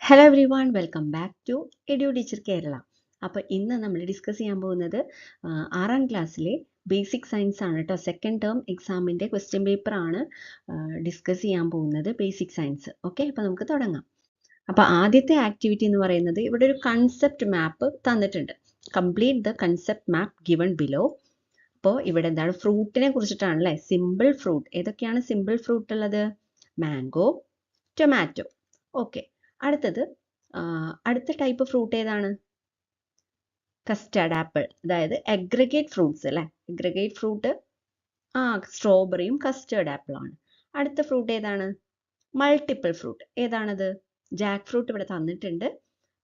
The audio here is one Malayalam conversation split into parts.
Hello everyone welcome back to edu teacher Kerala. അപ്പോൾ ഇന്ന് നമ്മൾ ഡിസ്കസ് ചെയ്യാൻ പോകുന്നത് 6ാം ക്ലാസ്സിലെ ബേസിക് സയൻസ് ആണ് കേട്ടോ. സെക്കൻഡ് ടേം എക്സാമിൻ്റെ ക്വസ്റ്റ്യൻ പേപ്പർ ആണ് ഡിസ്കസ് ചെയ്യാൻ പോകുന്നത്, ബേസിക് സയൻസ്. ഓക്കെ, അപ്പോൾ നമുക്ക് തുടങ്ങാം. അപ്പോൾ ആദ്യത്തെ ആക്ടിവിറ്റി എന്ന് പറയുന്നത് ഇവിടെ ഒരു കൺസെപ്റ്റ് മാപ്പ് തന്നിട്ടുണ്ട്. Complete the concept map given below. അപ്പോൾ ഇവിടെ എന്താണ്, ഫ്രൂട്ടിനെ കുറിച്ചിട്ടാണല്ലേ. സിമ്പിൾ ഫ്രൂട്ട്, ഏതൊക്കെയാണ് സിമ്പിൾ ഫ്രൂട്ട് ഉള്ളത്? Mango, tomato. ഓക്കെ, അടുത്ത ടൈപ്പ് ഫ്രൂട്ട് ഏതാണ്? കസ്റ്റാർഡ് ആപ്പിൾ, അതായത് അഗ്രിഗേറ്റ് ഫ്രൂട്ട്സ് അല്ലേ. അഗ്രിഗേറ്റ് ഫ്രൂട്ട് സ്ട്രോബെറിയും കസ്റ്റേർഡ് ആപ്പിൾ ആണ്. അടുത്ത ഫ്രൂട്ട് ഏതാണ്? Multiple fruit. ഏതാണത്? ജാക്ക് ഫ്രൂട്ട് ഇവിടെ തന്നിട്ടുണ്ട്,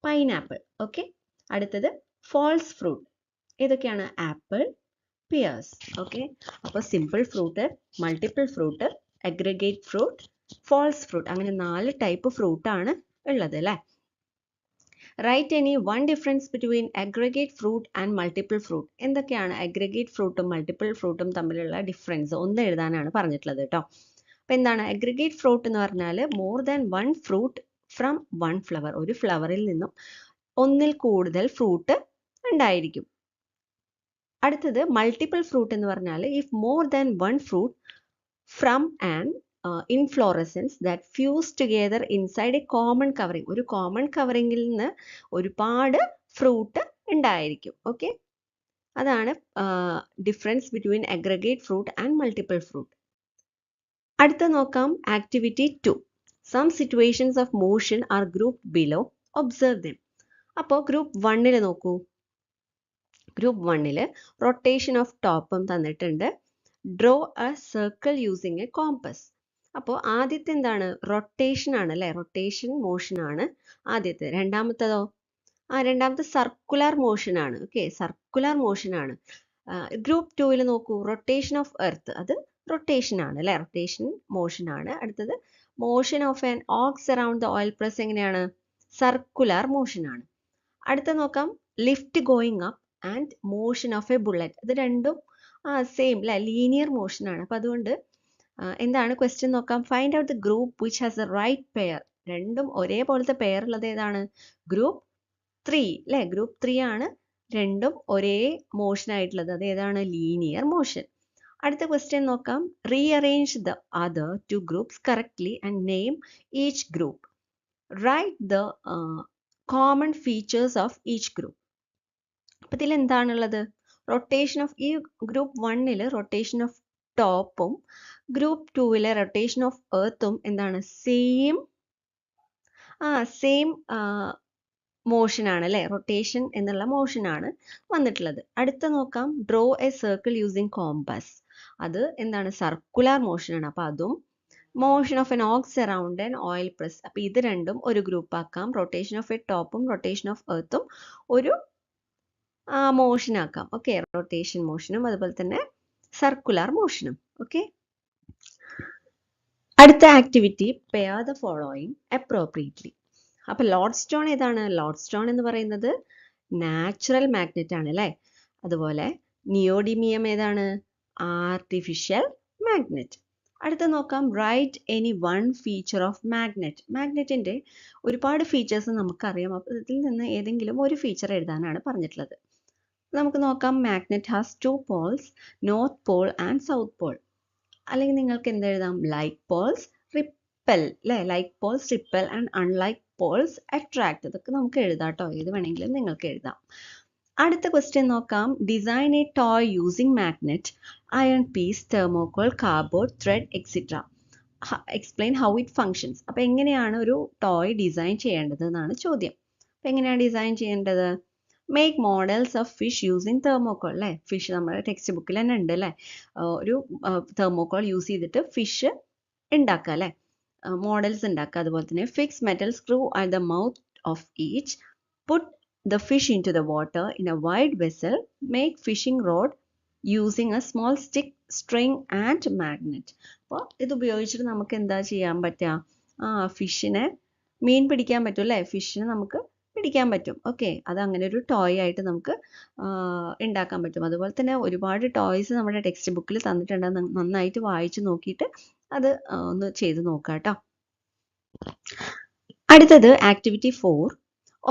പൈനാപ്പിൾ. ഓക്കെ, അടുത്തത് ഫാൾസ് ഫ്രൂട്ട്. ഏതൊക്കെയാണ്? Apple, pears. ഓക്കെ, അപ്പോൾ simple fruit, multiple fruit, aggregate fruit, false fruit, അങ്ങനെ 4 ടൈപ്പ് ഫ്രൂട്ടാണ് ഉള്ളത് അല്ലേ. Right any one difference between aggregate fruit and multiple fruit. എന്തൊക്കെയാണ് അഗ്രിഗേറ്റ് ഫ്രൂട്ടും മൾട്ടിപ്പിൾ ഫ്രൂട്ടും തമ്മിലുള്ള ഡിഫറൻസ്? ഒന്ന് എഴുതാനാണ് പറഞ്ഞിട്ടുള്ളത് കേട്ടോ. അപ്പോൾ എന്താണ് അഗ്രിഗേറ്റ് ഫ്രൂട്ട് എന്ന് പറഞ്ഞാൽ? More than one fruit from one flower. ഒരു ഫ്ലവറിൽ നിന്നും ഒന്നിൽ കൂടുതൽ ഫ്രൂട്ട് ഉണ്ടായിരിക്കും. അടുത്തത് മൾട്ടിപ്പിൾ ഫ്രൂട്ട് എന്ന് പറഞ്ഞാൽ if more than one fruit from and inflorescence that fuse together inside a common covering. ഒരു കോമൺ കവറിങ്ങിൽ നിന്ന് ഒരുപാട് ഫ്രൂട്ട് ഉണ്ടായിരിക്കും. ഓക്കെ, അതാണ് difference between aggregate fruit and multiple fruit. അടുത്ത നോക്കാം, activity 2. Some situations of motion are group below, observe them. അപ്പോൾ ഗ്രൂപ്പ് 1 നോക്കൂ. ഗ്രൂപ്പ് 1 റൊട്ടേഷൻ ഓഫ് ടോപ്പും തന്നിട്ടുണ്ട്. Draw a circle using A compass. അപ്പോൾ ആദ്യത്തെ എന്താണ്? റൊട്ടേഷൻ ആണ് അല്ലേ. റൊട്ടേഷൻ മോഷൻ ആണ് ആദ്യത്തെ. രണ്ടാമത്തതോ? രണ്ടാമത്തെ സർക്കുലർ മോഷൻ ആണ്. ഓക്കെ, സർക്കുലർ മോഷൻ ആണ്. ഗ്രൂപ്പ് 2 നോക്കൂ, റൊട്ടേഷൻ ഓഫ് എർത്ത്. അത് റൊട്ടേഷൻ ആണ് അല്ലേ, റൊട്ടേഷൻ മോഷൻ ആണ്. അടുത്തത് motion of an ox around the oil press. എങ്ങനെയാണ്? സർക്കുലർ മോഷൻ ആണ്. അടുത്ത നോക്കാം, lift going up and motion of a bullet. ഇത് രണ്ടും സെയിം അല്ലേ, ലീനിയർ മോഷൻ ആണ്. അപ്പം അതുകൊണ്ട് എന്താണ് ക്വസ്റ്റ്യൻ നോക്കാം. Find out the group which has a right pair. രണ്ടും ഒരേപോലത്തെ പെയർ ഉള്ളത് ഏതാണ്? ഗ്രൂപ്പ് 3 അല്ലേ. ഗ്രൂപ്പ് 3 ആണ് രണ്ടും ഒരേ മോഷൻ ആയിട്ടുള്ളത്. അത് ഏതാണ്? Linear motion. അടുത്ത ക്വസ്റ്റ്യൻ നോക്കാം. Rearrange the other 2 groups correctly and name each group. Write the common features of each group. അപ്പം ഇതിൽ എന്താണുള്ളത്? റൊട്ടേഷൻ ഓഫ്, ഈ ഗ്രൂപ്പ് 1 റൊട്ടേഷൻ ഓഫ് ടോപ്പും ഗ്രൂപ്പ് 2 റൊട്ടേഷൻ ഓഫ് എർത്തും എന്താണ്? സെയിം മോഷൻ ആണ് അല്ലേ. റൊട്ടേഷൻ എന്നുള്ള മോഷൻ ആണ് വന്നിട്ടുള്ളത്. അടുത്ത നോക്കാം, draw a circle using compass. അത് എന്താണ്? സർക്കുലർ മോഷൻ ആണ്. അപ്പം അതും motion of an ox around an oil press. അപ്പം ഇത് രണ്ടും ഒരു ഗ്രൂപ്പ് ആക്കാം. റൊട്ടേഷൻ ഓഫ് എ ടോപ്പും റൊട്ടേഷൻ ഓഫ് എർത്തും ഒരു മോഷൻ ആക്കാം. ഓക്കെ, റൊട്ടേഷൻ മോഷനും അതുപോലെ തന്നെ സർക്കുലർ മോഷനും. ഓക്കെ, അടുത്ത activity, pair the following appropriately. അപ്പൊ ലോഡ് സ്റ്റോൺ ഏതാണ്? ലോഡ് സ്റ്റോൺ എന്ന് പറയുന്നത് നാച്ചുറൽ മാഗ്നറ്റ് ആണ് അല്ലേ. അതുപോലെ നിയോഡിമിയം ഏതാണ്? Artificial magnet. അടുത്ത നോക്കാം, write any one feature of magnet. മാഗ്നറ്റിന്റെ ഒരുപാട് ഫീച്ചേഴ്സ് നമുക്കറിയാം. അപ്പോൾ ഇതിൽ നിന്ന് ഏതെങ്കിലും ഒരു ഫീച്ചർ എഴുതാനാണ് പറഞ്ഞിട്ടുള്ളത്. നമുക്ക് നോക്കാം, magnet has 2 poles, north pole and south pole. അല്ലെങ്കിൽ നിങ്ങൾക്ക് എന്തെഴുതാം? ലൈക്ക് പോൾസ് റിപ്പൽ അല്ലേ. Like poles repel and unlike poles attract. ഇതൊക്കെ നമുക്ക് എഴുതാം കേട്ടോ, ഏത് വേണമെങ്കിലും നിങ്ങൾക്ക് എഴുതാം. അടുത്ത ക്വസ്റ്റ്യൻ നോക്കാം, design a toy using magnet, iron piece, thermocol, cardboard, thread etcetera. Explain how it functions. അപ്പോൾ എങ്ങനെയാണ് ഒരു ടോയ് ഡിസൈൻ ചെയ്യേണ്ടത് എന്നാണ് ചോദ്യം. അപ്പോൾ എങ്ങനെയാണ് ഡിസൈൻ ചെയ്യേണ്ടത്? Make models of fish using thermocol അല്ലേ. ഫിഷ് നമ്മുടെ ടെക്സ്റ്റ് ബുക്കിൽ തന്നെ ഉണ്ട് അല്ലേ. ഒരു തെർമോകോൾ യൂസ് ചെയ്തിട്ട് ഫിഷ് ഉണ്ടാക്കുക അല്ലേ, മോഡൽസ് ഉണ്ടാക്കുക. അതുപോലെ തന്നെ fix metal screw at the mouth of each, put the fish into the water in a wide vessel, make fishing rod using a small stick, string and magnet. അപ്പോൾ ഇത് ഉപയോഗിച്ചിട്ട് നമുക്ക് എന്താ ചെയ്യാൻ പറ്റുക? ഫിഷിനെ, മീൻ പിടിക്കാൻ പറ്റും അല്ലേ. ഫിഷിനെ നമുക്ക് പിടിക്കാൻ പറ്റും. ഓക്കെ, അത് അങ്ങനെ ഒരു ടോയ് ആയിട്ട് നമുക്ക് ഉണ്ടാക്കാൻ പറ്റും. അതുപോലെ തന്നെ ഒരുപാട് ടോയ്സ് നമ്മുടെ ടെക്സ്റ്റ് ബുക്കിൽ തന്നിട്ടുണ്ട്. നന്നായിട്ട് വായിച്ചു നോക്കിയിട്ട് അത് ഒന്ന് ചെയ്ത് നോക്കാം കേട്ടോ. അടുത്തത് activity 4.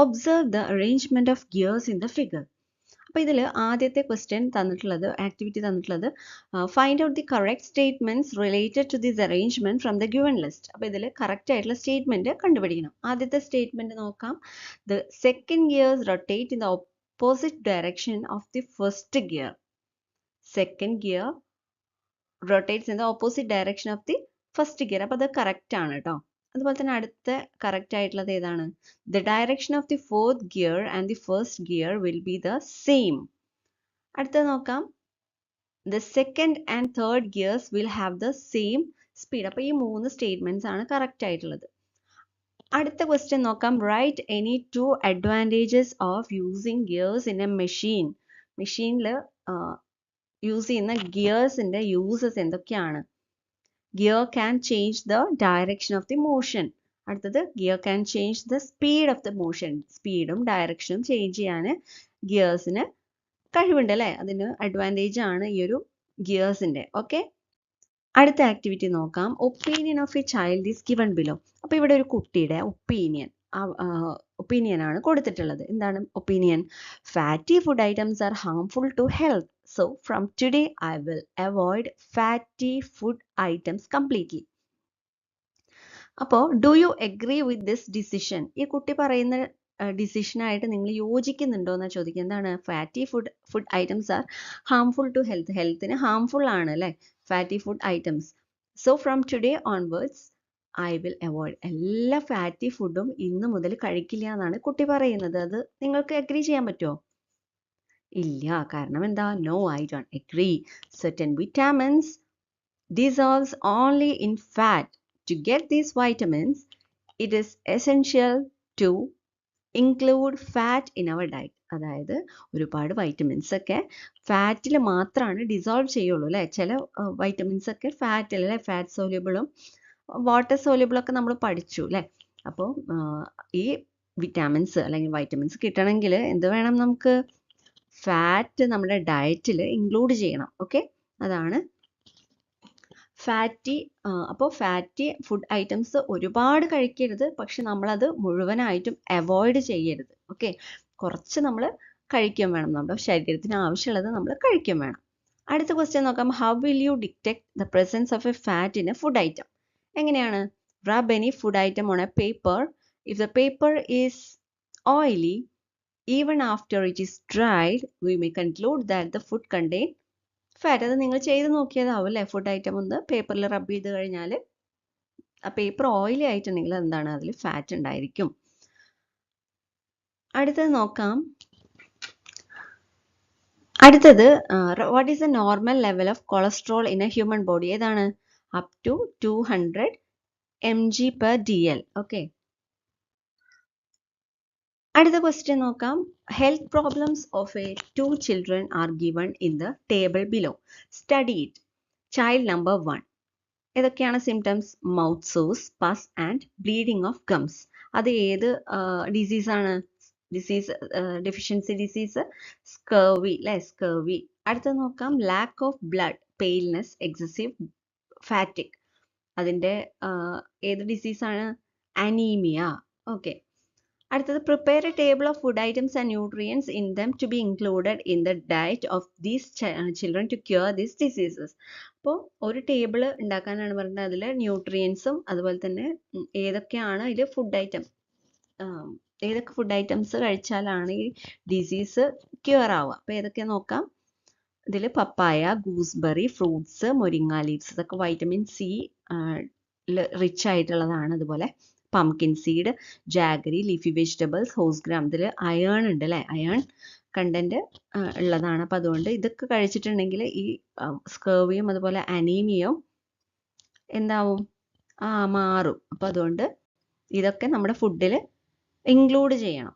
Observe the arrangement of gears in the figure. അപ്പോൾ ഇതിൽ ആദ്യത്തെ ക്വസ്റ്റ്യൻ തന്നിട്ടുള്ളത്, ആക്ടിവിറ്റി തന്നിട്ടുള്ളത്, find out the correct statements related to this arrangement from the given list. അപ്പോൾ ഇതിൽ കറക്റ്റ് ആയിട്ടുള്ള സ്റ്റേറ്റ്മെന്റ് കണ്ടുപിടിക്കണം. ആദ്യത്തെ സ്റ്റേറ്റ്മെന്റ് നോക്കാം. The second gears rotate in the opposite direction of the first gear. Second gear rotates in the opposite direction of the first gear. അപ്പോൾ അത് കറക്റ്റ് ആണ് കേട്ടോ. അതുപോലെ തന്നെ അടുത്ത കറക്റ്റ് ആയിട്ടുള്ളത് ഏതാണ്? The direction of the fourth gear and the first gear will be the same. അടുത്തത് നോക്കാം. The second and third gears will have the same speed. അപ്പോൾ ഈ 3 സ്റ്റേറ്റ്മെന്റ്സ് ആണ് കറക്റ്റ് ആയിട്ടുള്ളത്. അടുത്ത ക്വസ്റ്റ്യൻ നോക്കാം. Write any 2 advantages of using gears in a machine. മെഷീനിൽ യൂസ് ചെയ്യുന്ന ഗിയേഴ്സിന്റെ യൂസസ് എന്തൊക്കെയാണ്? Gear can change the direction of the motion. അടുത്തത് gear can change the speed of the motion. സ്പീഡും ഡയറക്ഷനും ചേഞ്ച് ചെയ്യാൻ ഗിയേഴ്സിന് കഴിവുണ്ട് അല്ലേ? അതിന് അഡ്വാൻറ്റേജ് ആണ് ഈ ഒരു ഗിയേഴ്സിന്റെ. ഓക്കെ, അടുത്ത ആക്ടിവിറ്റി നോക്കാം. Opinion of a child is given below. അപ്പോൾ ഇവിടെ ഒരു കുട്ടിയുടെ ഒപ്പീനിയൻ ആണ് കൊടുത്തിട്ടുള്ളത്. എന്താണ് opinion? Fatty food items are harmful to health. So from today I will avoid fatty food items completely. അപ്പോൾ do you agree with this decision? ഈ കുട്ടി പറയുന്ന ഡിസിഷനായിട്ട് നിങ്ങൾ യോജിക്കുന്നുണ്ടോ എന്നാണ് ചോദിക്കുക. എന്താണ്? Fatty food items are harmful to health. ഹെൽത്തിന് ഹാർംഫുൾ ആണ് അല്ലേ fatty food items. So from today onwards I will avoid. എല്ലാ ഫാറ്റി ഫുഡും ഇന്ന് മുതൽ കഴിക്കില്ല എന്നാണ് കുട്ടി പറയുന്നത്. അത് നിങ്ങൾക്ക് അഗ്രി ചെയ്യാൻ പറ്റുമോ? ഇല്ല. കാരണം എന്താ? No, I don't agree. Certain vitamins dissolves only in fat. To get these vitamins, it is essential to include fat in our diet. അതായത് ഒരുപാട് വൈറ്റമിൻസ് ഒക്കെ ഫാറ്റിൽ മാത്രമാണ് ഡിസോൾവ് ചെയ്യുള്ളൂ അല്ലേ? ചില വൈറ്റമിൻസ് ഒക്കെ ഫാറ്റിൽ അല്ലേ, ഫാറ്റ് സോല്യൂബിളും വാട്ടർ സോല്യൂബിളും ഒക്കെ നമ്മൾ പഠിച്ചു അല്ലേ? അപ്പോൾ ഈ വിറ്റാമിൻസ് അല്ലെങ്കിൽ വൈറ്റമിൻസ് കിട്ടണമെങ്കിൽ എന്ത് വേണം നമുക്ക്? ഫാറ്റ് നമ്മുടെ ഡയറ്റിൽ ഇൻക്ലൂഡ് ചെയ്യണം. ഓക്കെ, അതാണ് ഫാറ്റി. അപ്പോൾ ഫാറ്റി ഫുഡ് ഐറ്റംസ് ഒരുപാട് കഴിക്കരുത്, പക്ഷെ നമ്മളത് മുഴുവനായിട്ടും അവോയ്ഡ് ചെയ്യരുത്. ഓക്കെ, കുറച്ച് നമ്മൾ കഴിക്കുകയും വേണം. നമ്മുടെ ശരീരത്തിന് ആവശ്യമുള്ളത് നമ്മൾ കഴിക്കുകയും വേണം. അടുത്ത ക്വസ്റ്റ്യൻ നോക്കാം. How will you detect the presence of a fat in a food item? എങ്ങനെയാണ്? Rub any food item on a paper. If the paper is oily, even after it is dried, we may conclude that the food contain fat. അത് നിങ്ങൾ ചെയ്ത് നോക്കിയതാവും അല്ലേ? ഫുഡ് ഐറ്റം ഒന്ന് പേപ്പറിൽ റബ്ബ് ചെയ്ത് കഴിഞ്ഞാൽ ആ പേപ്പർ ഓയിലി ആയിട്ടുണ്ടെങ്കിൽ എന്താണ്? അതിൽ ഫാറ്റ് ഉണ്ടായിരിക്കും. അടുത്തത് നോക്കാം. അടുത്തത് what is the normal level of cholesterol in a human body? ഏതാണ്? Up to 200 mg/dl. ഓക്കെ, അടുത്ത ക്വസ്റ്റ്യൻ നോക്കാം. Health problems of a 2 children are given in the table below. Study it. Child number 1. ഏതൊക്കെയാണ് symptoms? Mouth sores, pus and bleeding of gums. അത് ഏത് ഡിസീസാണ്? ഡെഫിഷ്യൻസി ഡിസീസ്, സ്കർവി അല്ലേ? സ്കർവി. അടുത്തത് നോക്കാം. Lack of blood, paleness, excessive fatigue. അതിൻ്റെ ഏത് ഡിസീസാണ്? അനീമിയ. ഓക്കെ, അടുത്തത് prepare a table of food items and nutrients in them to be included in the diet of these children to cure these diseases. അപ്പോൾ ഒരു ടേബിൾ ഉണ്ടാക്കാനാണ് പറഞ്ഞത്. അതിൽ ന്യൂട്രിയൻസും അതുപോലെ തന്നെ ഏതൊക്കെയാണ് അതിൽ ഫുഡ് ഐറ്റം, ഏതൊക്കെ ഫുഡ് ഐറ്റംസ് കഴിച്ചാലാണ് ഈ ഡിസീസ് ക്യൂർ ആവുക. അപ്പോൾ ഏതൊക്കെ നോക്കാം. ഇതിൽ papaya, gooseberry, fruits, moringa leaves, ഇതൊക്കെ വൈറ്റമിൻ സി റിച്ച് ആയിട്ടുള്ളതാണ്. അതുപോലെ pumpkin seed, jaggery, leafy vegetables, horse gram. ഇതിൽ അയേൺ ഉണ്ട് അല്ലേ? അയേൺ കണ്ടന്റ് ഉള്ളതാണ്. അപ്പം അതുകൊണ്ട് ഇതൊക്കെ കഴിച്ചിട്ടുണ്ടെങ്കിൽ ഈ സ്കർവിയും അതുപോലെ അനീമിയയും എന്താവും? മാറും. അപ്പം അതുകൊണ്ട് ഇതൊക്കെ നമ്മുടെ ഫുഡിൽ ഇൻക്ലൂഡ് ചെയ്യണം.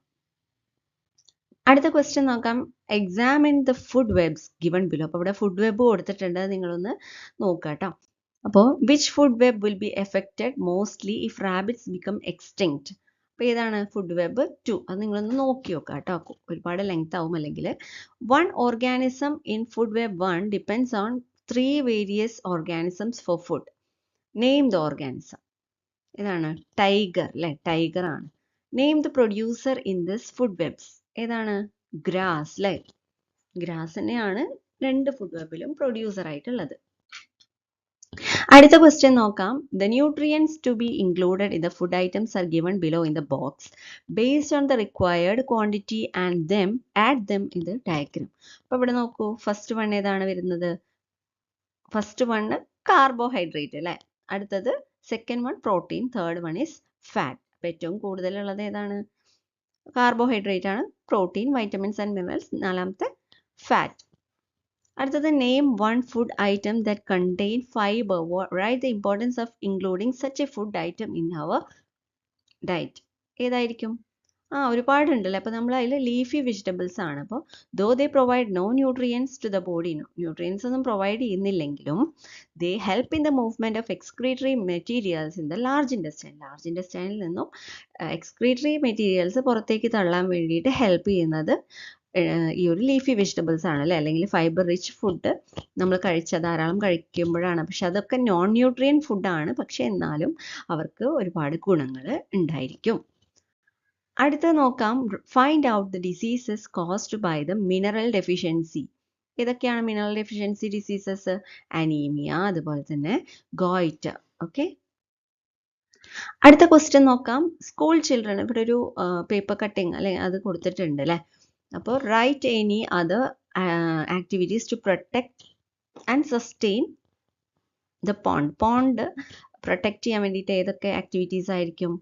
അടുത്ത ക്വസ്റ്റ്യൻ നോക്കാം. Examine the food webs given below. അപ്പോൾ ഇവിടെ ഫുഡ് വെബ് കൊടുത്തിട്ടുണ്ട്, നിങ്ങളൊന്ന് നോക്കുക കേട്ടോ. അപ്പോൾ which food web will be affected mostly if rabbits become extinct? അപ്പോൾ ഏതാണ്? Food web 2. അത് നിങ്ങളൊന്ന് നോക്കി നോക്കുക കേട്ടോ, ഒരുപാട് ലെങ്ത് ആവും അല്ലെങ്കിൽ. 1 organism in food web 1 depends on 3 various organisms for food. Name the organism. ഏതാണ്? ടൈഗർ അല്ലേ? ടൈഗർ ആണ്. Name the producer in this food webs. ഏതാണ്? ഗ്രാസ് അല്ലേ? ഗ്രാസ് തന്നെയാണ് രണ്ട് ഫുഡ് വെബിലും പ്രൊഡ്യൂസർ ആയിട്ടുള്ളത്. അടുത്ത ക്വസ്റ്റ്യൻ നോക്കാം. The nutrients to be included in the food items are given below in the box based on the required quantity and add them in the diagram. അപ്പോൾ ഇവിടെ നോക്കൂ, ഫസ്റ്റ് വൺ ഏതാണ് വരുന്നത്? ഫസ്റ്റ് വൺ കാർബോഹൈഡ്രേറ്റ് അല്ലേ? അടുത്തത് second one protein, third one is fat. അപ്പോൾ ഏറ്റവും കൂടുതലുള്ളത് ഏതാണ്? കാർബോഹൈഡ്രേറ്റ് ആണ്. പ്രോട്ടീൻ, വൈറ്റമിൻസ് ആൻഡ് മിനറൽസ്, നാലാമത്തെ ഫാറ്റ്. അടുത്തത് name one food item that contain fibre. Write the importance of including such a food item in our diet. ഏതായിരിക്കും? ഒരുപാടുണ്ടല്ലോ. അപ്പോൾ നമ്മൾ അതിൽ ലീഫി വെജിറ്റബിൾസ് ആണ്. അപ്പോൾ though they provide no nutrients to the body, nutrients ഒന്നും പ്രൊവൈഡ് ചെയ്യുന്നില്ലെങ്കിലും they help in the movement of excretory materials in the large intestine. Large ഇൻറ്റസ്റ്റൈനിൽ നിന്നും എക്സ്ക്രീറ്ററി മെറ്റീരിയൽസ് പുറത്തേക്ക് തള്ളാൻ വേണ്ടിയിട്ട് ഹെൽപ്പ് ചെയ്യുന്നത് ഈ ഒരു ലീഫി വെജിറ്റബിൾസ് ആണ് അല്ലേ? അല്ലെങ്കിൽ ഫൈബർ റിച്ച് ഫുഡ് നമ്മൾ ധാരാളം കഴിക്കുമ്പോഴാണ്. പക്ഷെ അതൊക്കെ നോൺ ന്യൂട്രിയൻ ഫുഡാണ്. പക്ഷെ എന്നാലും അവർക്ക് ഒരുപാട് ഗുണങ്ങൾ ഉണ്ടായിരിക്കും. അടുത്തത് നോക്കാം. Find out the diseases caused by the mineral deficiency. ഏതൊക്കെയാണ് മിനറൽ ഡെഫിഷ്യൻസി ഡിസീസസ്? അനീമിയ, അതുപോലെ തന്നെ ഗോയിറ്റർ. ഓക്കെ, അടുത്ത ക്വസ്റ്റ്യൻ നോക്കാം. സ്കൂൾ ചിൽഡ്രൻ, ഇവിടെ ഒരു പേപ്പർ കട്ടിങ് അല്ലെ, അത് കൊടുത്തിട്ടുണ്ട് അല്ലേ? അപ്പോൾ write any other activities to protect and sustain the pond. Pond protect ചെയ്യാൻ വേണ്ടിയിട്ട് ഏതൊക്കെ ആക്ടിവിറ്റീസ് ആയിരിക്കും?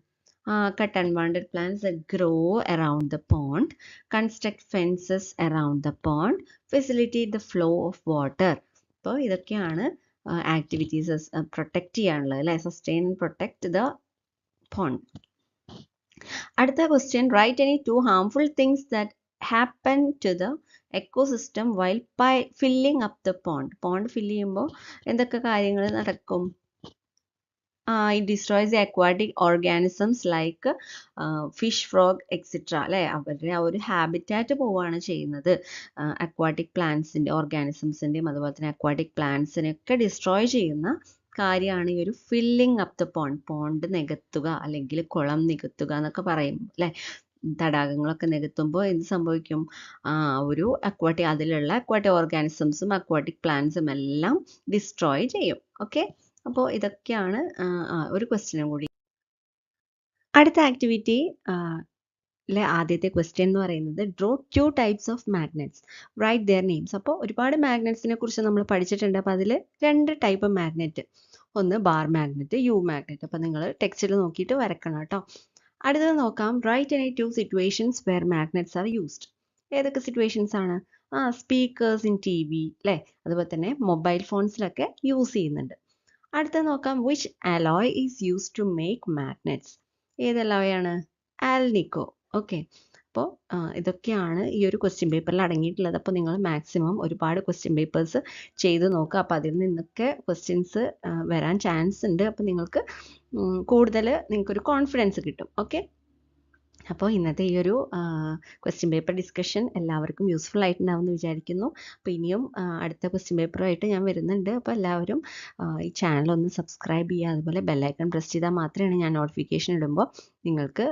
Cut unwanted plants that grow around the pond, construct fences around the pond, facilitate the flow of water. അപ്പോൾ ഇതൊക്കെയാണ് ആക്ടിവിറ്റീസ് പ്രൊട്ടക്ട് ചെയ്യാനുള്ളത് അല്ലേ? Sustain and protect the pond. അടുത്ത question, write any two harmful things that happen to the ecosystem while filling up the pond. Pond fill ചെയ്യുമ്പോൾ എന്തൊക്കെ കാര്യങ്ങൾ നടക്കും? It destroys the aquatic organisms like fish, frog, etc. അല്ലേ? അവരുടെ ആ ഒരു ഹാബിറ്റാറ്റ് പോവുകയാണ് ചെയ്യുന്നത്. അക്വാട്ടിക് പ്ലാന്റ്സിൻ്റെ, ഓർഗാനിസംസിൻ്റെയും അതുപോലെ തന്നെ അക്വാട്ടിക് പ്ലാന്റ്സിനെയൊക്കെ ഡിസ്ട്രോയ് ചെയ്യുന്ന കാര്യമാണ് ഈ ഒരു filling up the pond. Pond നികത്തുക അല്ലെങ്കിൽ കുളം നികത്തുക എന്നൊക്കെ പറയും അല്ലേ? തടാകങ്ങളൊക്കെ നികത്തുമ്പോൾ എന്ത് സംഭവിക്കും? ഒരു അതിലുള്ള അക്വാട്ടിക് ഓർഗാനിസംസും അക്വാട്ടിക് പ്ലാന്റ്സും എല്ലാം ഡിസ്ട്രോയ് ചെയ്യും. ഓക്കെ, അപ്പോൾ ഇതൊക്കെയാണ് ഒരു ക്വസ്റ്റ്യനും കൂടി. അടുത്ത ആക്ടിവിറ്റി ആദ്യത്തെ ക്വസ്റ്റ്യൻ എന്ന് പറയുന്നത് draw 2 types of magnets, write their names. അപ്പോൾ ഒരുപാട് മാഗ്നറ്റ്സിനെ കുറിച്ച് നമ്മൾ പഠിച്ചിട്ടുണ്ട്. അപ്പോൾ അതിൽ 2 ടൈപ്പ് മാഗ്നറ്റ്, ഒന്ന് ബാർ മാഗ്നറ്റ്, യു മാഗ്നറ്റ്. അപ്പോൾ നിങ്ങൾ ടെക്സ്റ്റിൽ നോക്കിയിട്ട് വരക്കണം കേട്ടോ. അടുത്തത് നോക്കാം. Write any 2 situations where magnets are used. ഏതൊക്കെ സിറ്റുവേഷൻസ് ആണ്? സ്പീക്കേഴ്സ് ഇൻ TV അല്ലേ? അതുപോലെ തന്നെ മൊബൈൽ ഫോൺസിലൊക്കെ യൂസ് ചെയ്യുന്നുണ്ട്. അടുത്ത നോക്കാം. Which alloy is used to make magnets. ഏത് അലോയ് ആണ്? ആൽനിക്കോ. ഓക്കെ, അപ്പോൾ ഇതൊക്കെയാണ് ഈ ഒരു ക്വസ്റ്റ്യൻ പേപ്പറിൽ അടങ്ങിയിട്ടുള്ളത്. അപ്പോൾ നിങ്ങൾ മാക്സിമം ഒരുപാട് ക്വസ്റ്റ്യൻ പേപ്പേഴ്സ് ചെയ്ത് നോക്കുക. അപ്പോൾ അതിൽ നിന്നൊക്കെ ക്വസ്റ്റ്യൻസ് വരാൻ ചാൻസ് ഉണ്ട്. അപ്പോൾ നിങ്ങൾക്ക് കൂടുതൽ നിങ്ങൾക്കൊരു കോൺഫിഡൻസ് കിട്ടും. ഓക്കെ, അപ്പോൾ ഇന്നത്തെ ഈ ഒരു ക്വസ്റ്റ്യൻ പേപ്പർ ഡിസ്കഷൻ എല്ലാവർക്കും യൂസ്ഫുൾ ആയിട്ടുണ്ടാവുമെന്ന് വിചാരിക്കുന്നു. അപ്പോൾ ഇനിയും അടുത്ത ക്വസ്റ്റ്യൻ പേപ്പറുമായിട്ട് ഞാൻ വരുന്നുണ്ട്. അപ്പോൾ എല്ലാവരും ഈ ചാനൽ ഒന്ന് സബ്സ്ക്രൈബ് ചെയ്യുക. അതുപോലെ ബെല്ലൈക്കൺ പ്രസ് ചെയ്താൽ മാത്രമേ ഞാൻ നോട്ടിഫിക്കേഷൻ ഇടുമ്പോൾ നിങ്ങൾക്ക്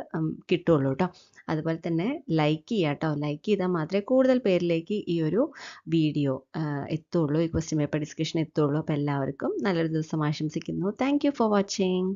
കിട്ടുള്ളൂ കേട്ടോ. അതുപോലെ തന്നെ ലൈക്ക് ചെയ്യുക കേട്ടോ. ലൈക്ക് ചെയ്താൽ മാത്രമേ കൂടുതൽ പേരിലേക്ക് ഈ ഒരു വീഡിയോ എത്തുള്ളൂ, ഈ ക്വസ്റ്റ്യൻ പേപ്പർ ഡിസ്കഷൻ എത്തുള്ളൂ. അപ്പോൾ എല്ലാവർക്കും നല്ലൊരു ദിവസം ആശംസിക്കുന്നു. Thank you for watching.